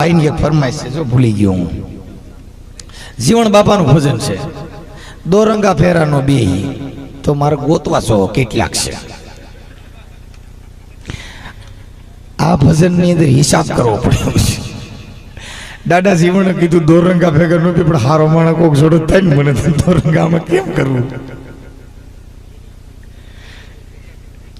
ભાઈની એક ફરમાઈશ છે, જો ભૂલી ગયો હું. જીવણ બાપાનું ભજન છે, દોરંગા ફેરાનો બે તો મારે ગોતવા છો કેટલાક છે. આ ભજનની અંદર હિસાબ કરવો પડ્યો છે. દાદા જીવણે કીધું દોરંગા ફેગર નું પણ હારો માણસ કોક જોડો થાય ને, મને દોરંગામાં કેમ કરવું.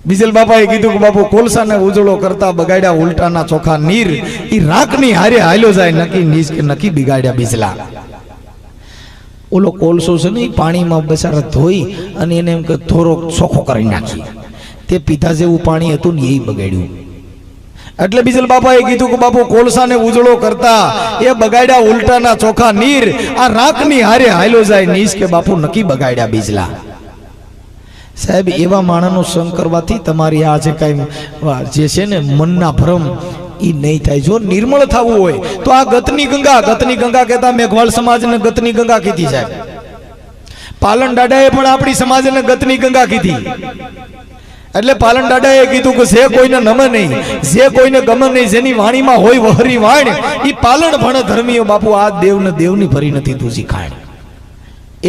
બીજલ બાપાએ કીધું કે બાપુ કોલસાને ઉજળો કરતા બગાડ્યા ઉલટાના ચોખા નીર, ઈ રાખની હારે હાલ્યો જાય નકી નીચ કે નકી બિગાડ્યા બીજલા. ઓલો કોલસો છે ને પાણીમાં બસારા ધોઈ અને એને એમ કે થોડો ચોખ્ખો કરી નાખી, તે પીધા જેવું પાણી હતું ને એ બગાડ્યું. એટલે બીજલ બાપાએ કીધું કે બાપુ કોલસાને ઉજળો કરતા એ બગાડ્યા ઉલટાના ચોખા નીર, આ રાખની હારે હાલ્યો જાય નીચ કે બાપુ નકી બગાડ્યા બીજલા. સાહેબ એવા માણસનો સંગ કરવાથી તમારી આ જે કઈ જે છે ને મનના ભ્રમ એ નહીં થાય. જો નિર્મળ થવું હોય તો આ ગતની ગંગા કહેતા મેઘવાળ સમાજને ગતની ગંગા કીધી. સાહેબ પાલન દાદાએ પણ આપણી સમાજને ગતની ગંગા કીધી. એટલે પાલન દાદાએ કીધું કે જે કોઈને નમે નહીં, જે કોઈને ગમે નહીં, જેની વાણીમાં હોય વહરી વાણ, એ પાલન ભણે ધર્મીઓ. બાપુ આ દેવને દેવની ભરી નથી તું શીખાણ.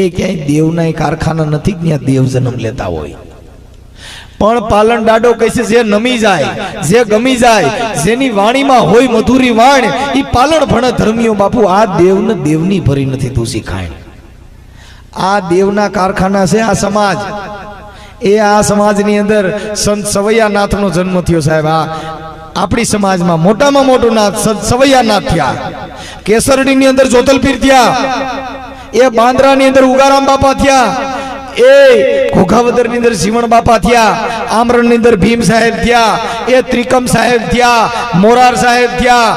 એ ક્યાંય દેવના કારખાના નથી, ત્યાં દેવ જન્મ લેતા હોય. પણ પાલન દાડો કહે છે જે નમી જાય, જે ગમી જાય, જેની વાણીમાં હોય મધુરી વાણ, એ પાલન ભણે ધર્મીઓ. બાપુ આ દેવને દેવની ભરી નથી તું શીખાણ. આ દેવના કારખાના છે આ સમાજ. એ આ સમાજની અંદર સંત સવૈયાનાથનો જન્મ થયો. સાહેબ આ આપણી સમાજમાં મોટામાં મોટું નાથ સંત સવૈયાનાથ થયા. કેસરડીની અંદર જોતલપીર થયા. એ બાંદ્રાની અંદર ઉગારામ બાપા થયા. એ ઘોઘાવદરની અંદર જીવણ બાપા થયા. આમરણની અંદર ભીમ સાહેબ થયા. એ ત્રિકમ સાહેબ થયા. મોરાર સાહેબ થયા.